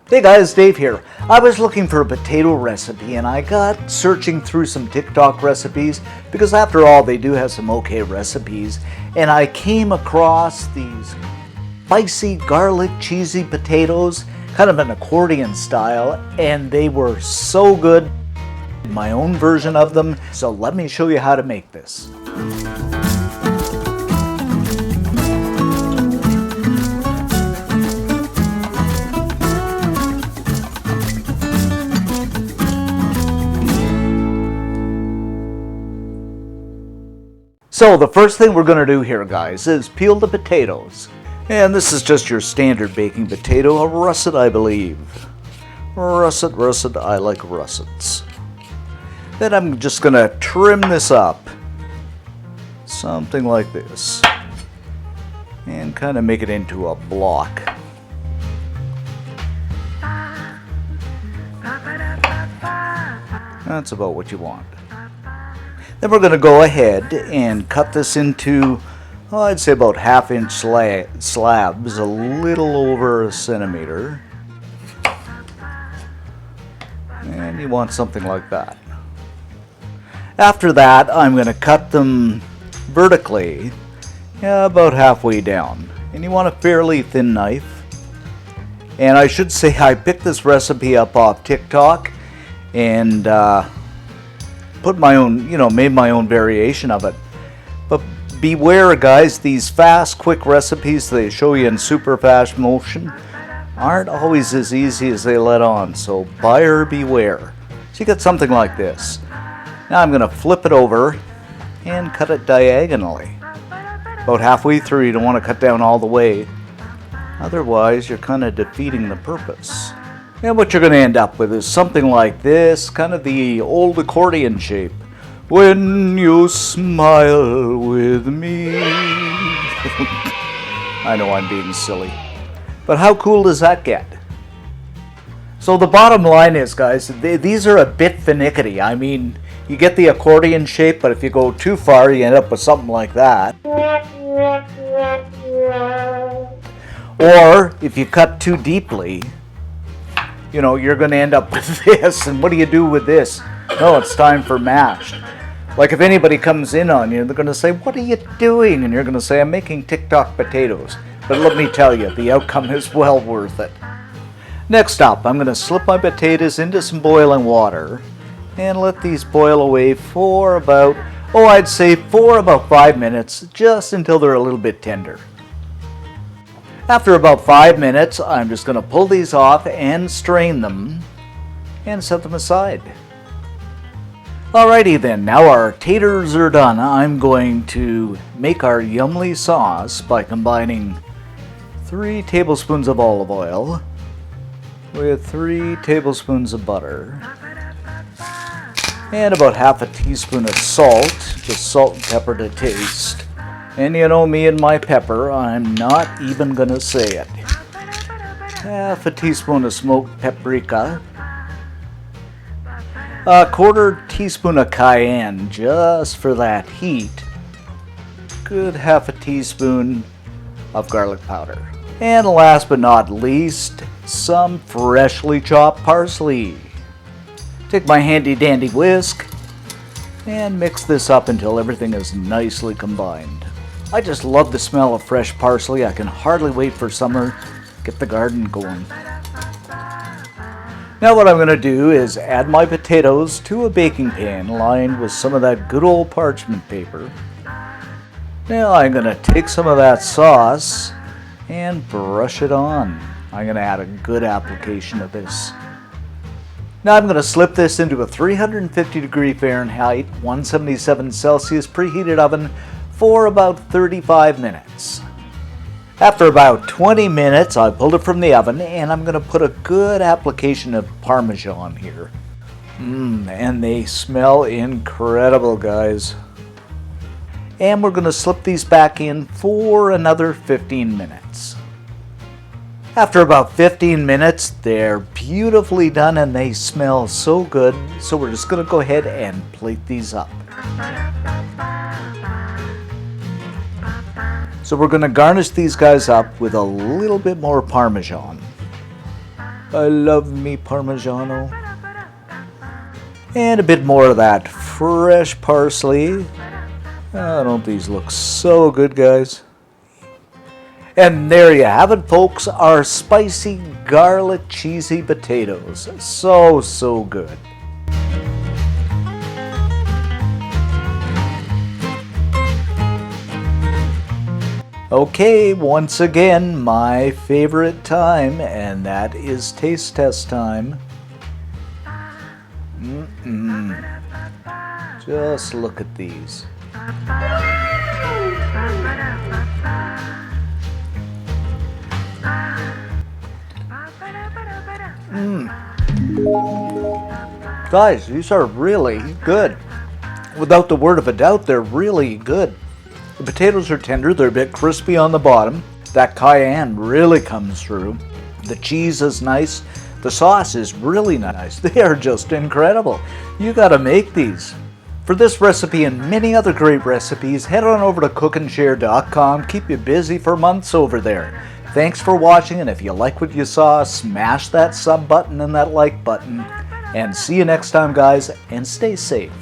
Hey guys, Dave here. I was looking for a potato recipe and I got searching through some TikTok recipes because after all they do have some okay recipes, and I came across these spicy garlic cheesy potatoes, kind of an accordion style, and they were so good. My own version of them, so let me show you how to make this. So the first thing we're going to do here, guys, is peel the potatoes. And this is just your standard baking potato, a russet, I believe. Russet, I like russets. Then I'm just going to trim this up. Something like this. And kind of make it into a block. That's about what you want. Then we're going to go ahead and cut this into, I'd say about ½ inch slabs, a little over a centimeter. And you want something like that. After that, I'm going to cut them vertically, about halfway down. And you want a fairly thin knife. And I should say I picked this recipe up off TikTok and put my own, made my own variation of it. But beware, guys, these fast, quick recipes they show you in super fast motion aren't always as easy as they let on, so buyer beware. So you get something like this. Now I'm going to flip it over and cut it diagonally. About halfway through, you don't want to cut down all the way. Otherwise, you're kind of defeating the purpose. And what you're going to end up with is something like this, kind of the old accordion shape. When you smile with me. I know I'm being silly. But how cool does that get? So the bottom line is, guys, these are a bit finicky. I mean, you get the accordion shape, but if you go too far, you end up with something like that. Or if you cut too deeply, you're going to end up with this. And what do you do with this? No, it's time for mashed. Like if anybody comes in on you, they're going to say, what are you doing? And you're going to say, I'm making TikTok potatoes. But let me tell you, the outcome is well worth it. Next up, I'm going to slip my potatoes into some boiling water and let these boil away for about, I'd say for about 5 minutes, just until they're a little bit tender. After about 5 minutes, I'm just going to pull these off and strain them and set them aside. Alrighty then, now our taters are done. I'm going to make our yumly sauce by combining 3 tablespoons of olive oil with 3 tablespoons of butter and about ½ teaspoon of salt, just salt and pepper to taste. And you know me and my pepper, I'm not even going to say it. ½ teaspoon of smoked paprika. A ¼ teaspoon of cayenne, just for that heat. Good ½ teaspoon of garlic powder. And last but not least, some freshly chopped parsley. Take my handy dandy whisk and mix this up until everything is nicely combined. I just love the smell of fresh parsley. I can hardly wait for summer. Get the garden going. Now what I'm going to do is add my potatoes to a baking pan lined with some of that good old parchment paper. Now I'm going to take some of that sauce and brush it on. I'm going to add a good application of this. Now I'm going to slip this into a 350 degree Fahrenheit, 177 Celsius preheated oven for about 35 minutes. After about 20 minutes, I pulled it from the oven and I'm going to put a good application of Parmesan here. And they smell incredible, guys. And we're going to slip these back in for another 15 minutes. After about 15 minutes, they're beautifully done and they smell so good. So we're just going to go ahead and plate these up. So we're going to garnish these guys up with a little bit more Parmesan. I love me Parmigiano. And a bit more of that fresh parsley. Oh, don't these look so good, guys? And there you have it, folks, our spicy garlic cheesy potatoes. So good. Okay, once again, my favorite time, and that is taste test time. Just look at these. Guys, these are really good. Without the word of a doubt, they're really good. The potatoes are tender, they're a bit crispy on the bottom. That cayenne really comes through. The cheese is nice. The sauce is really nice. They are just incredible. You gotta make these. For this recipe and many other great recipes, head on over to cookandshare.com. Keep you busy for months over there. Thanks for watching, and if you like what you saw, smash that sub button and that like button. And see you next time, guys, and stay safe.